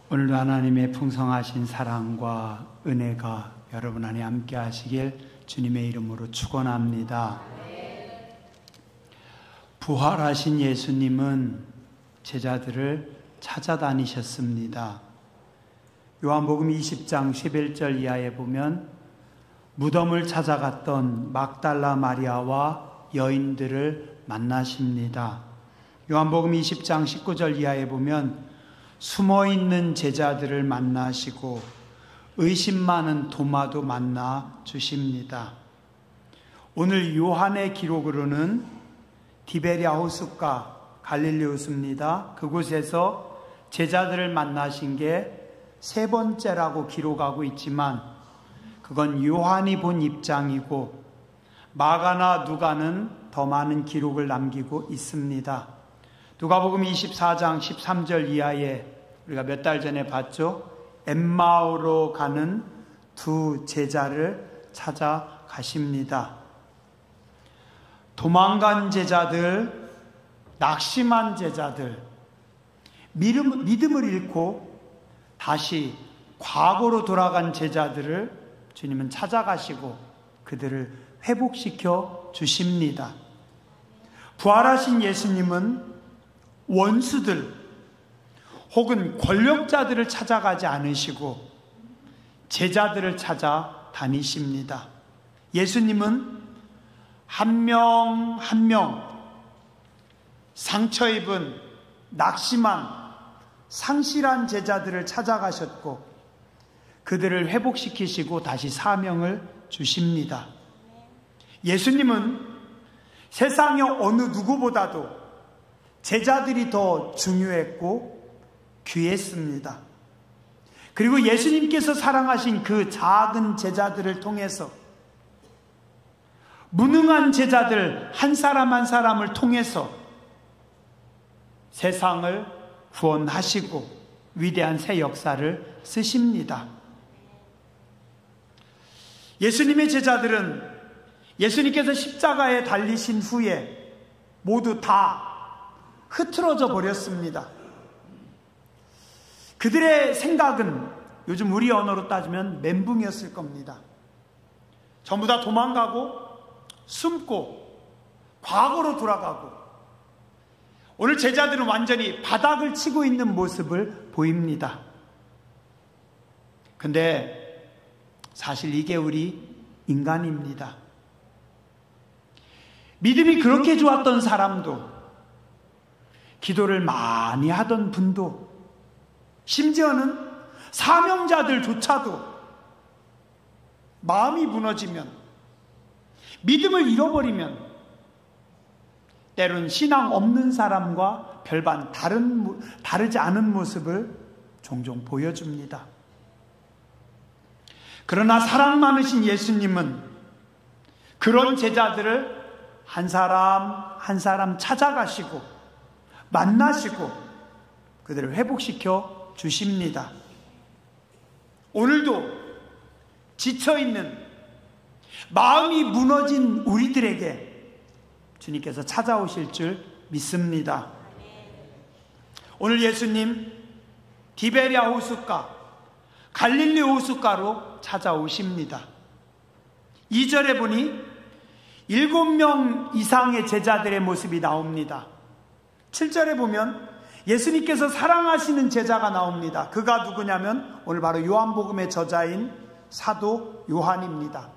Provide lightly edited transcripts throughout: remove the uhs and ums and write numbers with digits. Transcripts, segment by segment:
오늘도 하나님의 풍성하신 사랑과 은혜가 여러분 안에 함께 하시길 주님의 이름으로 축원합니다. 부활하신 예수님은 제자들을 찾아다니셨습니다. 요한복음 20장 11절 이하에 보면 무덤을 찾아갔던 막달라 마리아와 여인들을 만나십니다. 요한복음 20장 19절 이하에 보면 숨어있는 제자들을 만나시고 의심 많은 도마도 만나 주십니다. 오늘 요한의 기록으로는 디베랴 호숫가 갈릴리 호수입니다. 그곳에서 제자들을 만나신 게 세 번째라고 기록하고 있지만 그건 요한이 본 입장이고 마가나 누가는 더 많은 기록을 남기고 있습니다. 누가복음 24장 13절 이하에 우리가 몇 달 전에 봤죠? 엠마오로 가는 두 제자를 찾아가십니다. 도망간 제자들, 낙심한 제자들, 믿음을 잃고 다시 과거로 돌아간 제자들을 주님은 찾아가시고 그들을 회복시켜 주십니다. 부활하신 예수님은 원수들 혹은 권력자들을 찾아가지 않으시고 제자들을 찾아 다니십니다. 예수님은 한 명 한 명 상처 입은 낙심한 상실한 제자들을 찾아가셨고 그들을 회복시키시고 다시 사명을 주십니다. 예수님은 세상의 어느 누구보다도 제자들이 더 중요했고 귀했습니다. 그리고 예수님께서 사랑하신 그 작은 제자들을 통해서 무능한 제자들 한 사람 한 사람을 통해서 세상을 구원하시고 위대한 새 역사를 쓰십니다. 예수님의 제자들은 예수님께서 십자가에 달리신 후에 모두 다 흐트러져 버렸습니다. 그들의 생각은 요즘 우리 언어로 따지면 멘붕이었을 겁니다. 전부 다 도망가고 숨고 과거로 돌아가고 오늘 제자들은 완전히 바닥을 치고 있는 모습을 보입니다. 근데 사실 이게 우리 인간입니다. 믿음이 그렇게 좋았던 사람도 기도를 많이 하던 분도 심지어는 사명자들조차도 마음이 무너지면 믿음을 잃어버리면 때론 신앙 없는 사람과 별반 다르지 않은 모습을 종종 보여줍니다. 그러나 사랑 많으신 예수님은 그런 제자들을 한 사람 한 사람 찾아가시고 만나시고 그들을 회복시켜 주십니다. 오늘도 지쳐있는 마음이 무너진 우리들에게 주님께서 찾아오실 줄 믿습니다. 오늘 예수님 디베랴 호숫가 갈릴리 호숫가로 찾아오십니다. 2절에 보니 7명 이상의 제자들의 모습이 나옵니다. 7절에 보면 예수님께서 사랑하시는 제자가 나옵니다. 그가 누구냐면 오늘 바로 요한복음의 저자인 사도 요한입니다.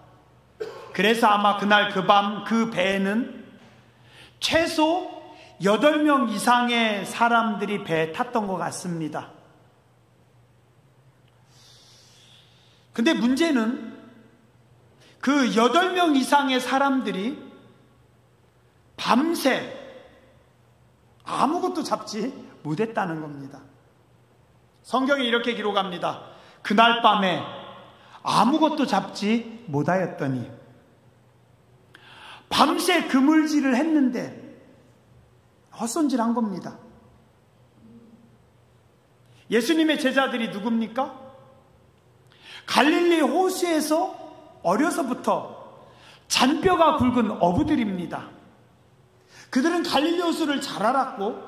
그래서 아마 그날 그 밤 그 배에는 최소 8명 이상의 사람들이 배에 탔던 것 같습니다. 근데 문제는 그 8명 이상의 사람들이 밤새 아무것도 잡지 못했다는 겁니다. 성경에 이렇게 기록합니다. 그날 밤에 아무것도 잡지 못하였더니 밤새 그물질을 했는데 헛손질한 겁니다. 예수님의 제자들이 누굽니까? 갈릴리 호수에서 어려서부터 잔뼈가 굵은 어부들입니다. 그들은 갈릴리 호수를 잘 알았고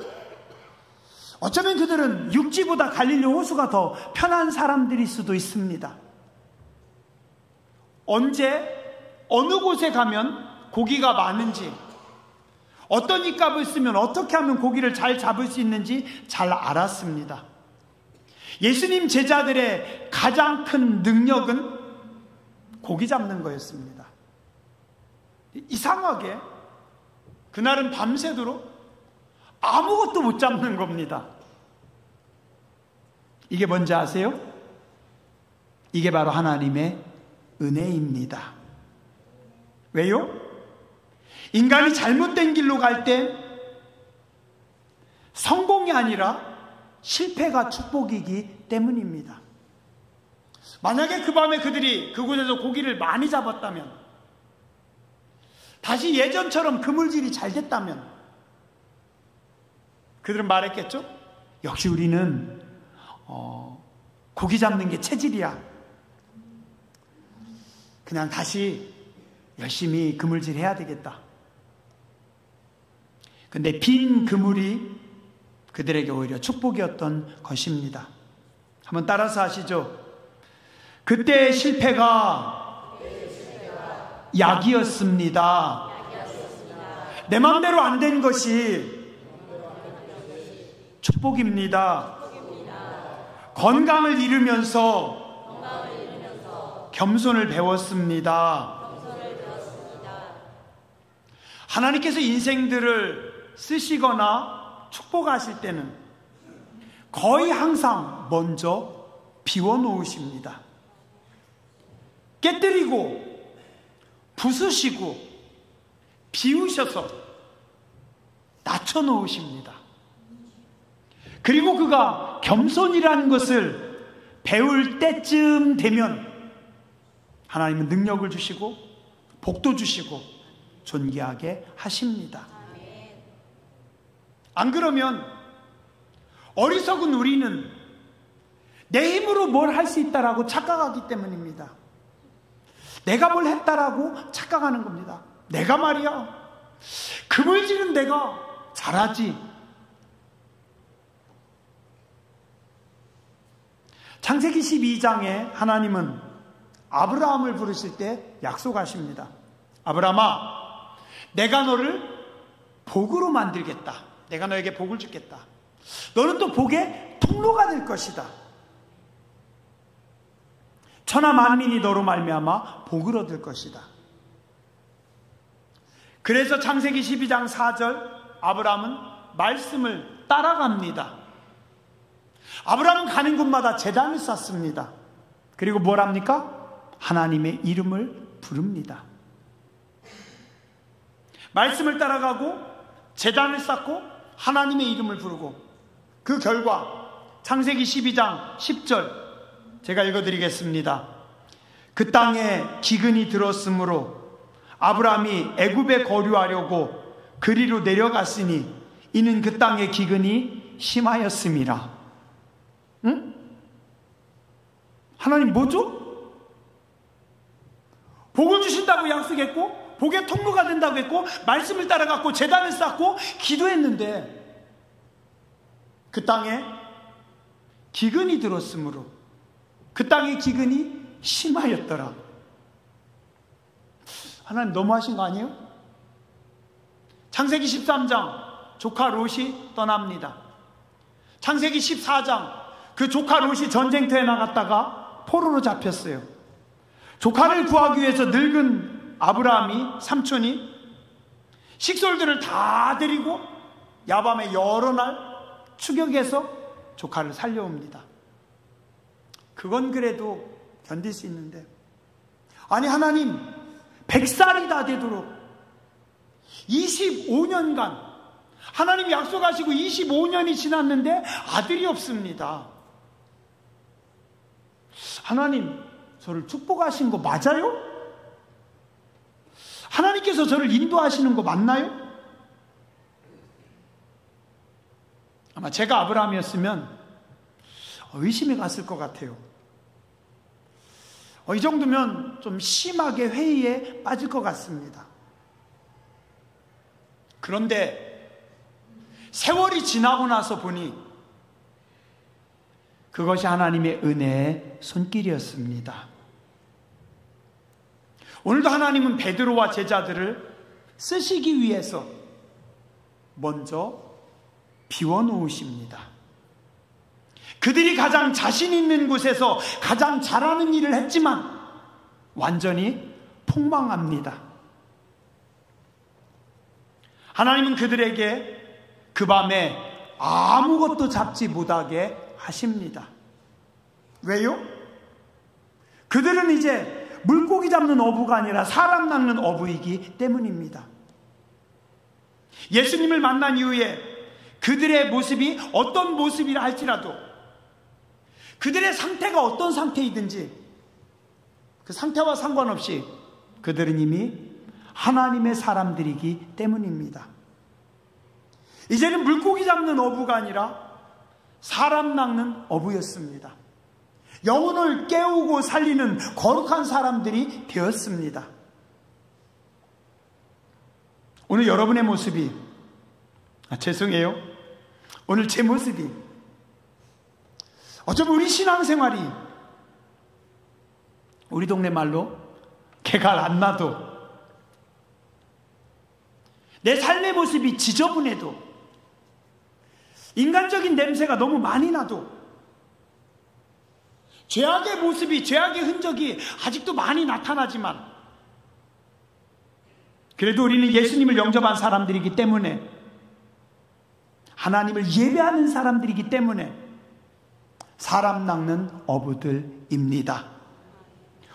어쩌면 그들은 육지보다 갈릴리 호수가 더 편한 사람들일 수도 있습니다. 언제 어느 곳에 가면 고기가 많은지, 어떤 입값을 쓰면 어떻게 하면 고기를 잘 잡을 수 있는지 잘 알았습니다. 예수님 제자들의 가장 큰 능력은 고기 잡는 거였습니다. 이상하게 그날은 밤새도록 아무것도 못 잡는 겁니다. 이게 뭔지 아세요? 이게 바로 하나님의 은혜입니다. 왜요? 인간이 잘못된 길로 갈 때 성공이 아니라 실패가 축복이기 때문입니다. 만약에 그 밤에 그들이 그곳에서 고기를 많이 잡았다면, 다시 예전처럼 그물질이 잘 됐다면 그들은 말했겠죠? 역시 우리는 고기 잡는 게 체질이야. 그냥 다시 열심히 그물질 해야 되겠다. 근데 빈 그물이 그들에게 오히려 축복이었던 것입니다. 한번 따라서 하시죠. 그때의 실패가 약이었습니다. 내 마음대로 안 된 것이 축복입니다. 건강을 잃으면서 겸손을 배웠습니다. 하나님께서 인생들을 쓰시거나 축복하실 때는 거의 항상 먼저 비워놓으십니다. 깨뜨리고 부수시고 비우셔서 낮춰놓으십니다. 그리고 그가 겸손이라는 것을 배울 때쯤 되면 하나님은 능력을 주시고 복도 주시고 존귀하게 하십니다. 안 그러면 어리석은 우리는 내 힘으로 뭘 할 수 있다라고 착각하기 때문입니다. 내가 뭘 했다라고 착각하는 겁니다. 내가 말이야, 그물질은 내가 잘하지. 창세기 12장에 하나님은 아브라함을 부르실 때 약속하십니다. 아브라함아, 내가 너를 복으로 만들겠다. 내가 너에게 복을 주겠다. 너는 또 복의 통로가 될 것이다. 천하 만민이 너로 말미암아 복을 얻을 것이다. 그래서 창세기 12장 4절 아브라함은 말씀을 따라갑니다. 아브라함은 가는 곳마다 제단을 쌓습니다. 그리고 뭘 합니까? 하나님의 이름을 부릅니다. 말씀을 따라가고 제단을 쌓고 하나님의 이름을 부르고, 그 결과 창세기 12장 10절 제가 읽어드리겠습니다. 그 땅에 기근이 들었으므로 아브라함이 애굽에 거류하려고 그리로 내려갔으니 이는 그 땅에 기근이 심하였음이라. 응? 하나님 뭐죠? 복을 주신다고 약속했고 복의 통로가 된다고 했고 말씀을 따라갔고 제단을 쌓고 기도했는데 그 땅에 기근이 들었으므로 그 땅에 기근이 심하였더라. 하나님 너무하신 거 아니에요? 창세기 13장 조카 롯이 떠납니다. 창세기 14장 그 조카 롯이 전쟁터에 나갔다가 포로로 잡혔어요. 조카를 구하기 위해서 늙은 아브라함이, 삼촌이 식솔들을 다 데리고 야밤에 여러 날 추격해서 조카를 살려옵니다. 그건 그래도 견딜 수 있는데, 아니 하나님 100살이 다 되도록 25년간 하나님이 약속하시고 25년이 지났는데 아들이 없습니다. 하나님 저를 축복하신 거 맞아요? 하나님께서 저를 인도하시는 거 맞나요? 아마 제가 아브라함이었으면 의심이 갔을 것 같아요. 이 정도면 좀 심하게 회의에 빠질 것 같습니다. 그런데 세월이 지나고 나서 보니 그것이 하나님의 은혜의 손길이었습니다. 오늘도 하나님은 베드로와 제자들을 쓰시기 위해서 먼저 비워놓으십니다. 그들이 가장 자신 있는 곳에서 가장 잘하는 일을 했지만 완전히 폭망합니다. 하나님은 그들에게 그 밤에 아무것도 잡지 못하게 하십니다. 왜요? 그들은 이제 물고기 잡는 어부가 아니라 사람 낚는 어부이기 때문입니다. 예수님을 만난 이후에 그들의 모습이 어떤 모습이라 할지라도 그들의 상태가 어떤 상태이든지 그 상태와 상관없이 그들은 이미 하나님의 사람들이기 때문입니다. 이제는 물고기 잡는 어부가 아니라 사람 낚는 어부였습니다. 영혼을 깨우고 살리는 거룩한 사람들이 되었습니다. 오늘 여러분의 모습이 죄송해요. 오늘 제 모습이 어쩌면 우리 신앙생활이 우리 동네 말로 개가 안 나도 내 삶의 모습이 지저분해도 인간적인 냄새가 너무 많이 나도 죄악의 모습이 죄악의 흔적이 아직도 많이 나타나지만 그래도 우리는 예수님을 영접한 사람들이기 때문에 하나님을 예배하는 사람들이기 때문에 사람 낚는 어부들입니다.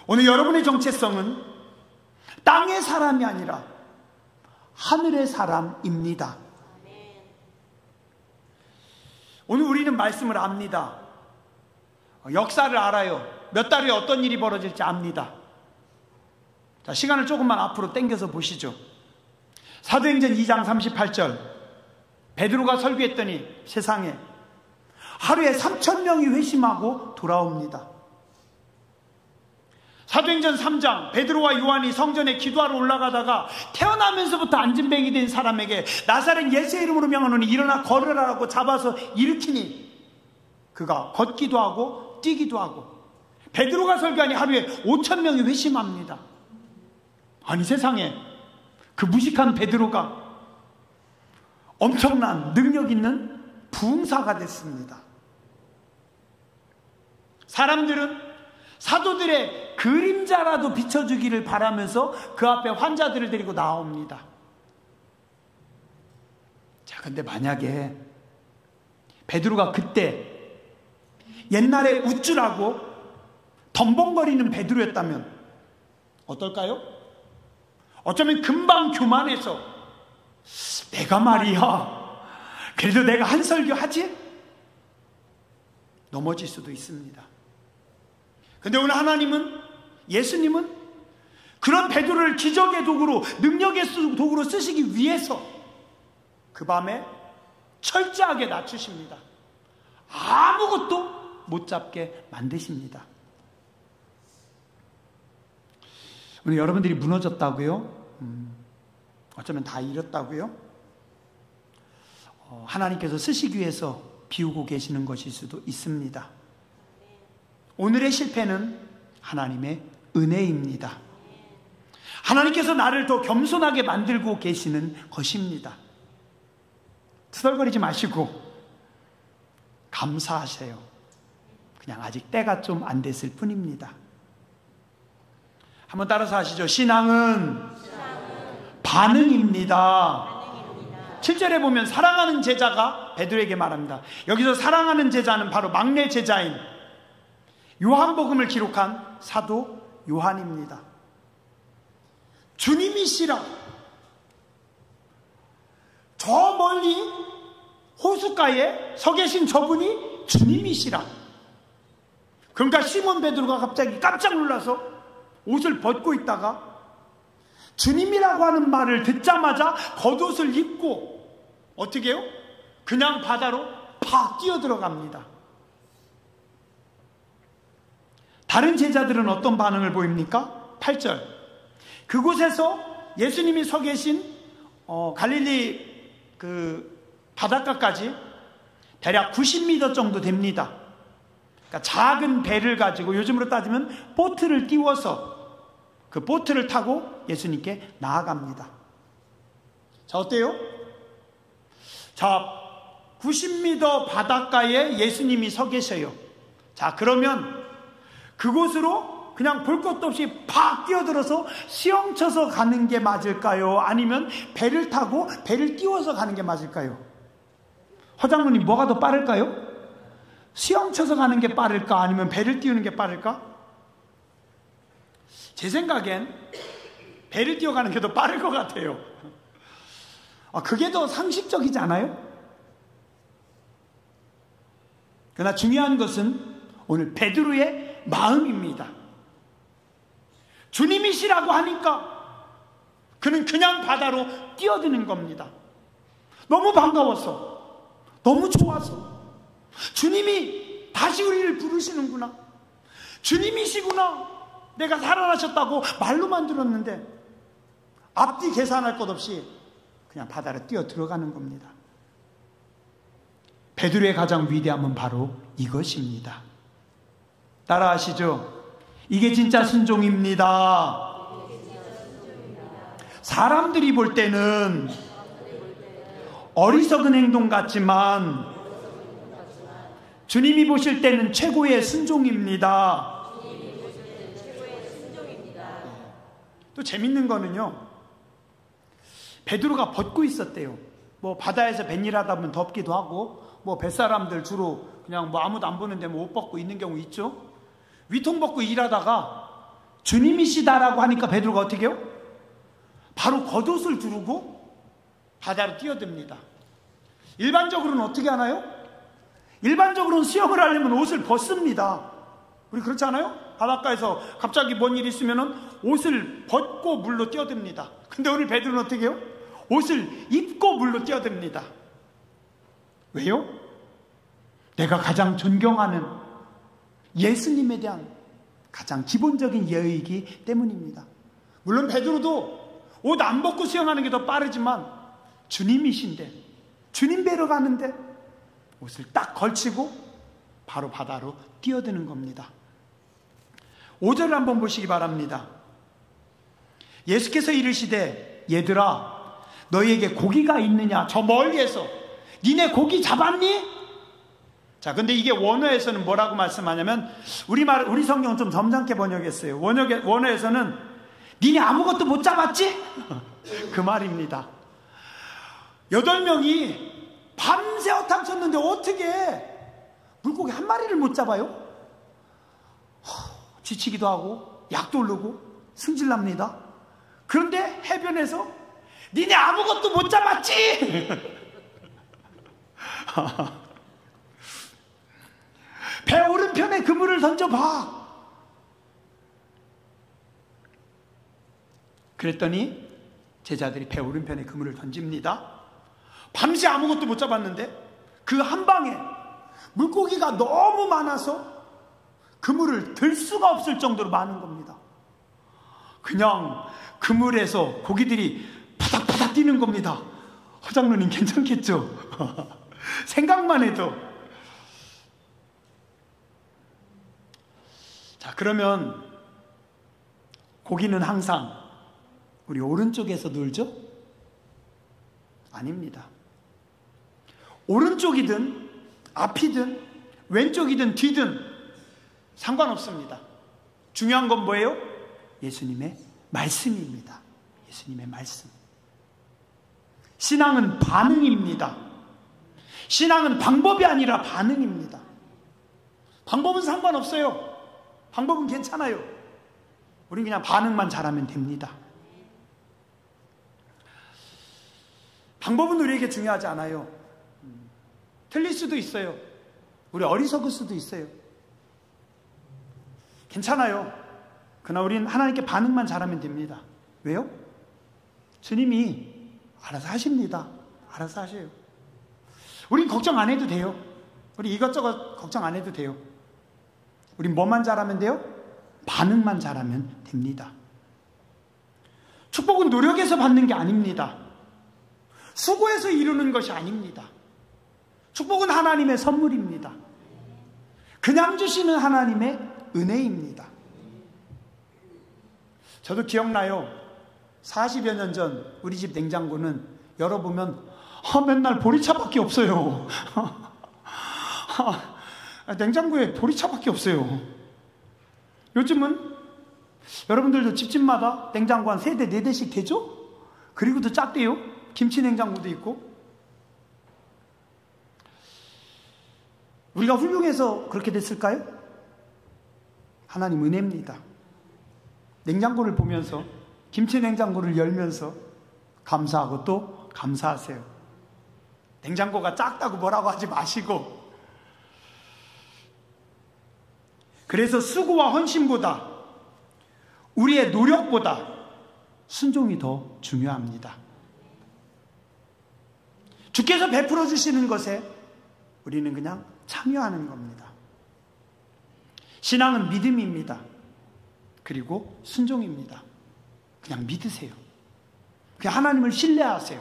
오늘 여러분의 정체성은 땅의 사람이 아니라 하늘의 사람입니다. 오늘 우리는 말씀을 압니다. 역사를 알아요. 몇 달 후에 어떤 일이 벌어질지 압니다. 자, 시간을 조금만 앞으로 당겨서 보시죠. 사도행전 2장 38절 베드로가 설교했더니 세상에 하루에 3,000명이 회심하고 돌아옵니다. 사도행전 3장 베드로와 요한이 성전에 기도하러 올라가다가 태어나면서부터 안진뱅이 된 사람에게 나사렛 예수의 이름으로 명하노니 일어나 걸으라고 잡아서 일으키니 그가 걷기도 하고 뛰기도 하고 베드로가 설교하니 하루에 5,000명이 회심합니다. 아니 세상에 그 무식한 베드로가 엄청난 능력 있는 부흥사가 됐습니다. 사람들은 사도들의 그림자라도 비춰주기를 바라면서 그 앞에 환자들을 데리고 나옵니다. 자, 근데 만약에 베드로가 그때 옛날에 우쭐하고 덤벙거리는 베드로였다면 어떨까요? 어쩌면 금방 교만해서 내가 말이야 그래도 내가 한 설교 하지? 넘어질 수도 있습니다. 근데 오늘 하나님은 예수님은 그런 베드로를 기적의 도구로 능력의 도구로 쓰시기 위해서 그 밤에 철저하게 낮추십니다. 아무것도 못 잡게 만드십니다. 오늘 여러분들이 무너졌다고요? 어쩌면 다 잃었다고요? 하나님께서 쓰시기 위해서 비우고 계시는 것일 수도 있습니다. 오늘의 실패는 하나님의 은혜입니다. 하나님께서 나를 더 겸손하게 만들고 계시는 것입니다. 투덜거리지 마시고 감사하세요. 그냥 아직 때가 좀 안 됐을 뿐입니다. 한번 따라서 하시죠. 신앙은 반응입니다. 7절에 보면 사랑하는 제자가 베드로에게 말합니다. 여기서 사랑하는 제자는 바로 막내 제자인 요한복음을 기록한 사도 요한입니다. 주님이시라. 저 멀리 호숫가에 서 계신 저분이 주님이시라. 그러니까 시몬 베드로가 갑자기 깜짝 놀라서 옷을 벗고 있다가 주님이라고 하는 말을 듣자마자 겉옷을 입고 어떻게 해요? 그냥 바다로 팍 뛰어들어갑니다. 다른 제자들은 어떤 반응을 보입니까? 8절 그곳에서 예수님이 서 계신 갈릴리 그 바닷가까지 대략 90m 정도 됩니다. 그러니까 작은 배를 가지고 요즘으로 따지면 보트를 띄워서 그 보트를 타고 예수님께 나아갑니다. 자, 어때요? 자, 90m 바닷가에 예수님이 서 계셔요. 자, 그러면 그곳으로 그냥 볼 것도 없이 팍 뛰어들어서 수영쳐서 가는 게 맞을까요? 아니면 배를 타고 배를 띄워서 가는 게 맞을까요? 허장로님, 뭐가 더 빠를까요? 수영쳐서 가는 게 빠를까? 아니면 배를 띄우는 게 빠를까? 제 생각엔 배를 띄워가는 게 더 빠를 것 같아요. 그게 더 상식적이지 않아요? 그러나 중요한 것은 오늘 베드로의 마음입니다. 주님이시라고 하니까 그는 그냥 바다로 뛰어드는 겁니다. 너무 반가워서, 너무 좋아서, 주님이 다시 우리를 부르시는구나, 주님이시구나, 내가 살아나셨다고 말로만 들었는데 앞뒤 계산할 것 없이 그냥 바다로 뛰어 들어가는 겁니다. 베드로의 가장 위대함은 바로 이것입니다. 따라하시죠. 이게 진짜 순종입니다. 사람들이 볼 때는 어리석은 행동 같지만 주님이 보실 때는 최고의 순종입니다. 또 재밌는 거는요, 베드로가 벗고 있었대요. 뭐 바다에서 뱃일하다 보면 덥기도 하고, 뭐 뱃사람들 주로 그냥 뭐 아무도 안 보는데 뭐 옷 벗고 있는 경우 있죠. 위통 벗고 일하다가 주님이시다라고 하니까 베드로가 어떻게 해요? 바로 겉옷을 두르고 바다로 뛰어듭니다. 일반적으로는 어떻게 하나요? 일반적으로는 수영을 하려면 옷을 벗습니다. 우리 그렇지 않아요? 바닷가에서 갑자기 뭔 일이 있으면 옷을 벗고 물로 뛰어듭니다. 근데 오늘 베드로는 어떻게 해요? 옷을 입고 물로 뛰어듭니다. 왜요? 내가 가장 존경하는 예수님에 대한 가장 기본적인 예의이기 때문입니다. 물론 베드로도 옷 안 벗고 수영하는 게 더 빠르지만 주님이신데, 주님 뵈러 가는데 옷을 딱 걸치고 바로 바다로 뛰어드는 겁니다. 5절을 한번 보시기 바랍니다. 예수께서 이르시되 얘들아 너희에게 고기가 있느냐? 저 멀리에서 니네 고기 잡았니? 자, 근데 이게 원어에서는 뭐라고 말씀하냐면, 우리 성경은 좀 점잖게 번역했어요. 원어에서는 니네 아무것도 못 잡았지? 그 말입니다. 8명이 밤새 어탕 쳤는데 어떻게 물고기 한 마리를 못 잡아요? 지치기도 하고 약도 오르고 승질납니다. 그런데 해변에서 니네 아무것도 못 잡았지? 배 오른편에 그물을 던져봐. 그랬더니 제자들이 배 오른편에 그물을 던집니다. 밤새 아무것도 못 잡았는데 그 한 방에 물고기가 너무 많아서 그물을 들 수가 없을 정도로 많은 겁니다. 그냥 그물에서 고기들이 바닥바닥 뛰는 겁니다. 허장로님 괜찮겠죠? 생각만 해도. 자, 그러면 고기는 항상 우리 오른쪽에서 놀죠? 아닙니다. 오른쪽이든 앞이든 왼쪽이든 뒤든 상관없습니다. 중요한 건 뭐예요? 예수님의 말씀입니다. 예수님의 말씀. 신앙은 반응입니다. 신앙은 방법이 아니라 반응입니다. 방법은 상관없어요. 방법은 괜찮아요. 우린 그냥 반응만 잘하면 됩니다. 방법은 우리에게 중요하지 않아요. 틀릴 수도 있어요. 우리 어리석을 수도 있어요. 괜찮아요. 그러나 우리는 하나님께 반응만 잘하면 됩니다. 왜요? 주님이 알아서 하십니다. 알아서 하셔요. 우린 걱정 안 해도 돼요. 우리 이것저것 걱정 안 해도 돼요. 우린 뭐만 잘하면 돼요? 반응만 잘하면 됩니다. 축복은 노력해서 받는 게 아닙니다. 수고해서 이루는 것이 아닙니다. 축복은 하나님의 선물입니다. 그냥 주시는 하나님의 은혜입니다. 저도 기억나요. 40여 년 전 우리 집 냉장고는 열어보면 맨날 보리차밖에 없어요. 냉장고에 보리차밖에 없어요. 요즘은 여러분들도 집집마다 냉장고 한 3대, 4대씩 되죠? 그리고 더 작대요. 김치 냉장고도 있고. 우리가 훌륭해서 그렇게 됐을까요? 하나님 은혜입니다. 냉장고를 보면서, 김치 냉장고를 열면서 감사하고 또 감사하세요. 냉장고가 작다고 뭐라고 하지 마시고. 그래서 수고와 헌신보다, 우리의 노력보다 순종이 더 중요합니다. 주께서 베풀어 주시는 것에 우리는 그냥 참여하는 겁니다. 신앙은 믿음입니다. 그리고 순종입니다. 그냥 믿으세요. 그냥 하나님을 신뢰하세요.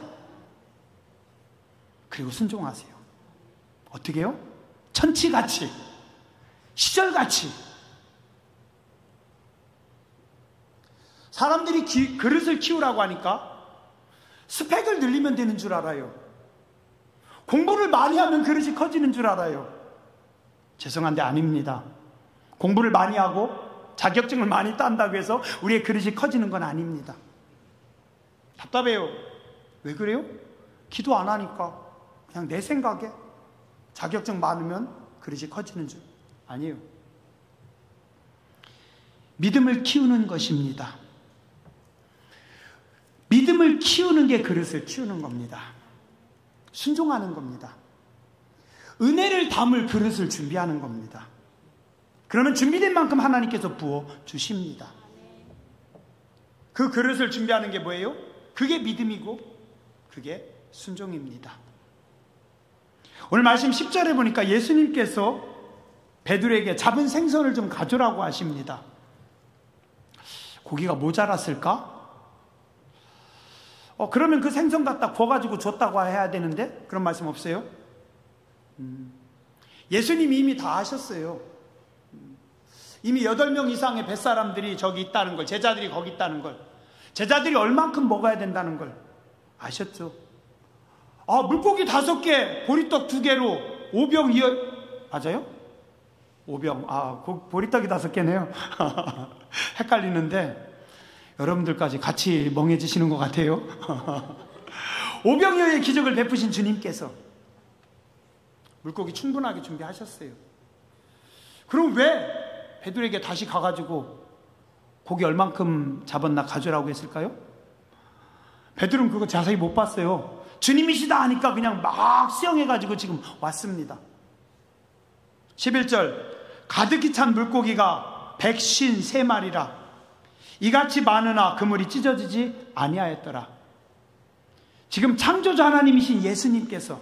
그리고 순종하세요. 어떻게 해요? 천치같이, 시절같이. 사람들이 그릇을 키우라고 하니까 스펙을 늘리면 되는 줄 알아요. 공부를 많이 하면 그릇이 커지는 줄 알아요. 죄송한데 아닙니다. 공부를 많이 하고 자격증을 많이 딴다고 해서 우리의 그릇이 커지는 건 아닙니다. 답답해요. 왜 그래요? 기도 안 하니까. 그냥 내 생각에 자격증 많으면 그릇이 커지는 줄. 아니에요. 믿음을 키우는 것입니다. 믿음을 키우는 게 그릇을 키우는 겁니다. 순종하는 겁니다. 은혜를 담을 그릇을 준비하는 겁니다. 그러면 준비된 만큼 하나님께서 부어 주십니다. 그 그릇을 준비하는 게 뭐예요? 그게 믿음이고 그게 순종입니다. 오늘 말씀 10절에 보니까 예수님께서 베드로에게 잡은 생선을 좀 가져라고 하십니다. 고기가 모자랐을까? 그러면 그 생선 갖다 구워가지고 줬다고 해야 되는데 그런 말씀 없어요? 예수님이 이미 다 아셨어요. 이미 8명 이상의 뱃사람들이 저기 있다는 걸, 제자들이 거기 있다는 걸, 제자들이 얼만큼 먹어야 된다는 걸 아셨죠? 물고기 5개, 보리떡 2개로 5병 맞아요? 5병. 보리떡이 5개네요. 헷갈리는데 여러분들까지 같이 멍해지시는 것 같아요. 5병이어의 기적을 베푸신 주님께서 물고기 충분하게 준비하셨어요. 그럼 왜 베드로에게 다시 가가지고 고기 얼만큼 잡았나 가져라고 했을까요? 베드로는 그거 자세히 못 봤어요. 주님이시다 하니까 그냥 막 수영해가지고 지금 왔습니다. 11절 가득히 찬 물고기가 153마리라 이같이 많으나 그물이 찢어지지 아니하였더라. 지금 창조자 하나님이신 예수님께서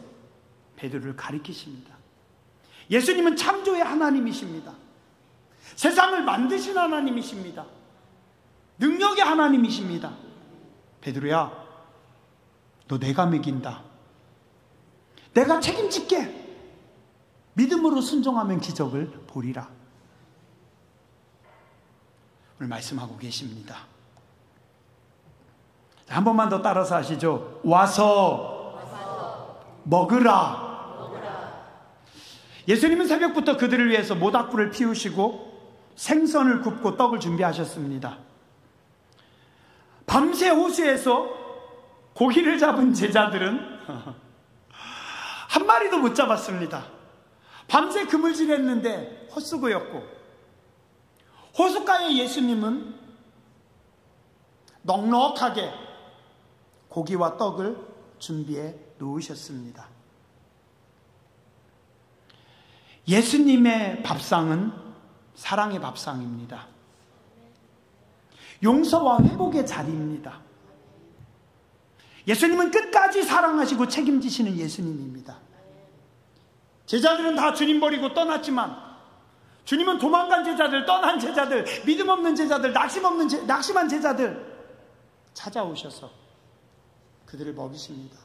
베드로를 가리키십니다. 예수님은 창조의 하나님이십니다. 세상을 만드신 하나님이십니다. 능력의 하나님이십니다. 베드로야, 너 내가 먹인다. 내가 책임질게. 믿음으로 순종하면 기적을 보리라. 오늘 말씀하고 계십니다. 한 번만 더 따라서 하시죠. 와서 먹으라. 예수님은 새벽부터 그들을 위해서 모닥불을 피우시고 생선을 굽고 떡을 준비하셨습니다. 밤새 호수에서 고기를 잡은 제자들은 한 마리도 못 잡았습니다. 밤새 그물질했는데 헛수고였고, 호숫가에 예수님은 넉넉하게 고기와 떡을 준비해 놓으셨습니다. 예수님의 밥상은 사랑의 밥상입니다. 용서와 회복의 자리입니다. 예수님은 끝까지 사랑하시고 책임지시는 예수님입니다. 제자들은 다 주님 버리고 떠났지만 주님은 도망간 제자들, 떠난 제자들, 믿음 없는 제자들, 낙심한 제자들 찾아오셔서 그들을 먹이십니다.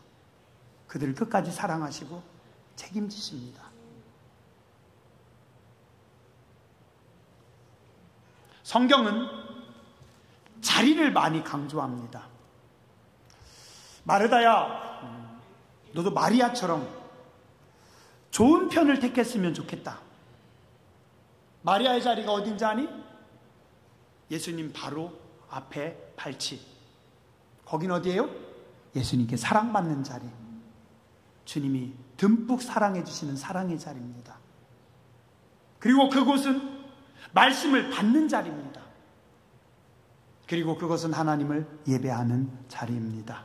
그들을 끝까지 사랑하시고 책임지십니다. 성경은 자리를 많이 강조합니다. 마르다야, 너도 마리아처럼 좋은 편을 택했으면 좋겠다. 마리아의 자리가 어딘지 아니? 예수님 바로 앞에 발치. 거긴 어디예요? 예수님께 사랑받는 자리. 주님이 듬뿍 사랑해 주시는 사랑의 자리입니다. 그리고 그곳은 말씀을 받는 자리입니다. 그리고 그것은 하나님을 예배하는 자리입니다.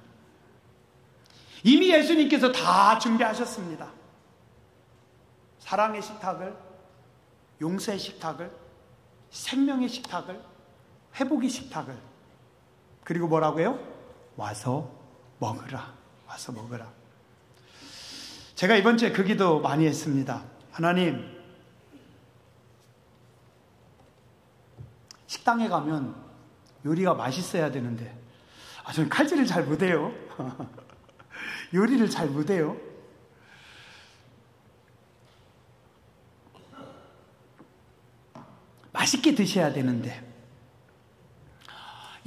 이미 예수님께서 다 준비하셨습니다. 사랑의 식탁을, 용서의 식탁을, 생명의 식탁을, 회복의 식탁을. 그리고 뭐라고요? 와서 먹으라. 와서 먹으라. 제가 이번 주에 그 기도 많이 했습니다. 하나님, 식당에 가면 요리가 맛있어야 되는데, 저는 칼질을 잘 못해요. 요리를 잘 못해요. 맛있게 드셔야 되는데,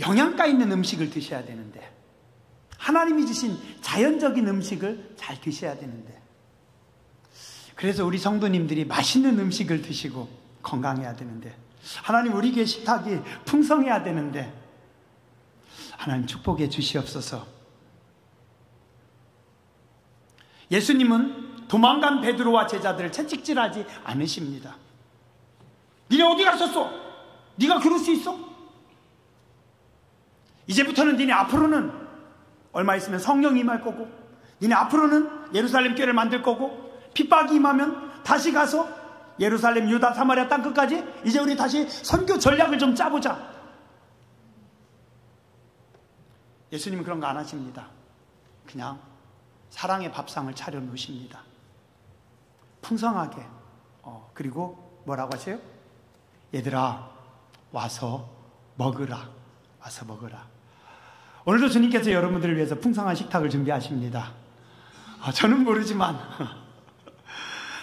영양가 있는 음식을 드셔야 되는데, 하나님이 주신 자연적인 음식을 잘 드셔야 되는데, 그래서 우리 성도님들이 맛있는 음식을 드시고 건강해야 되는데, 하나님 우리 교회 식탁이 풍성해야 되는데, 하나님 축복해 주시옵소서. 예수님은 도망간 베드로와 제자들을 채찍질하지 않으십니다. 니네 어디 갔었어? 네가 그럴 수 있어? 이제부터는 니네 앞으로는 얼마 있으면 성령이 임할 거고, 니네 앞으로는 예루살렘 교회를 만들 거고, 핍박이 임하면 다시 가서 예루살렘, 유다, 사마리아 땅끝까지 이제 우리 다시 선교 전략을 좀 짜보자. 예수님은 그런 거 안 하십니다. 그냥 사랑의 밥상을 차려놓으십니다. 풍성하게. 그리고 뭐라고 하세요? 얘들아, 와서 먹으라. 와서 먹으라. 오늘도 주님께서 여러분들을 위해서 풍성한 식탁을 준비하십니다. 저는 모르지만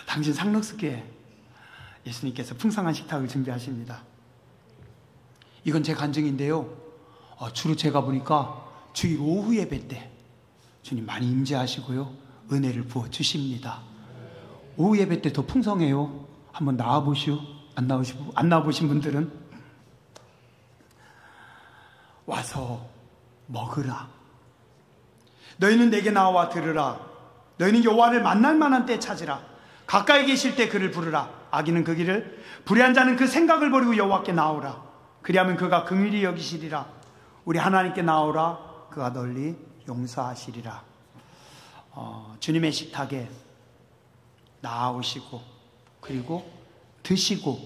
당신 상록수교에 예수님께서 풍성한 식탁을 준비하십니다. 이건 제 간증인데요. 주로 제가 보니까 주일 오후 예배 때 주님 많이 임재하시고요, 은혜를 부어주십니다. 오후 예배 때 더 풍성해요. 한번 나와보시오. 안 나와보신 분들은 와서 먹으라. 너희는 내게 나와 들으라. 너희는 여호와를 만날 만한 때 찾으라. 가까이 계실 때 그를 부르라. 악인은 그 길을, 불의한 자는 그 생각을 버리고 여호와께 나오라. 그리하면 그가 긍휼히 여기시리라. 우리 하나님께 나오라. 그가 널리 용서하시리라. 주님의 식탁에 나오시고, 그리고 드시고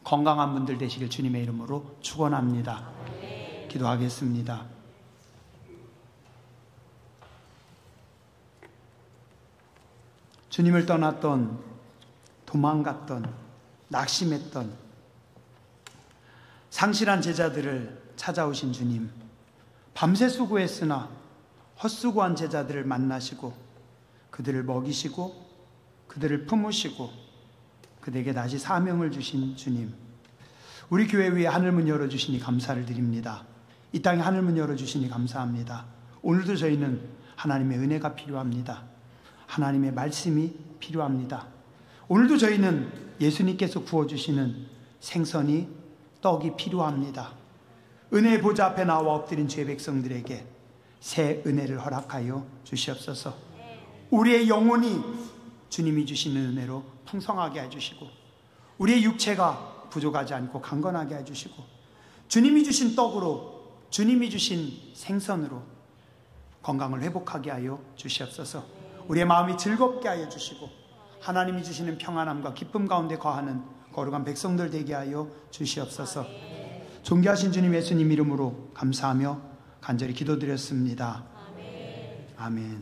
건강한 분들 되시길 주님의 이름으로 축원합니다. 기도하겠습니다. 주님을 떠났던, 도망갔던, 낙심했던 상실한 제자들을 찾아오신 주님, 밤새 수고했으나 헛수고한 제자들을 만나시고 그들을 먹이시고 그들을 품으시고 그들에게 다시 사명을 주신 주님, 우리 교회 위에 하늘문 열어주시니 감사를 드립니다. 이 땅에 하늘문 열어주시니 감사합니다. 오늘도 저희는 하나님의 은혜가 필요합니다. 하나님의 말씀이 필요합니다. 오늘도 저희는 예수님께서 구워주시는 생선이, 떡이 필요합니다. 은혜의 보좌 앞에 나와 엎드린 죄 백성들에게 새 은혜를 허락하여 주시옵소서. 우리의 영혼이 주님이 주시는 은혜로 풍성하게 해주시고, 우리의 육체가 부족하지 않고 강건하게 해주시고, 주님이 주신 떡으로, 주님이 주신 생선으로 건강을 회복하게 하여 주시옵소서. 우리의 마음이 즐겁게 하여 주시고, 하나님이 주시는 평안함과 기쁨 가운데 거하는 거룩한 백성들 되게 하여 주시옵소서. 존귀하신 주님 예수님 이름으로 감사하며 간절히 기도드렸습니다. 아멘.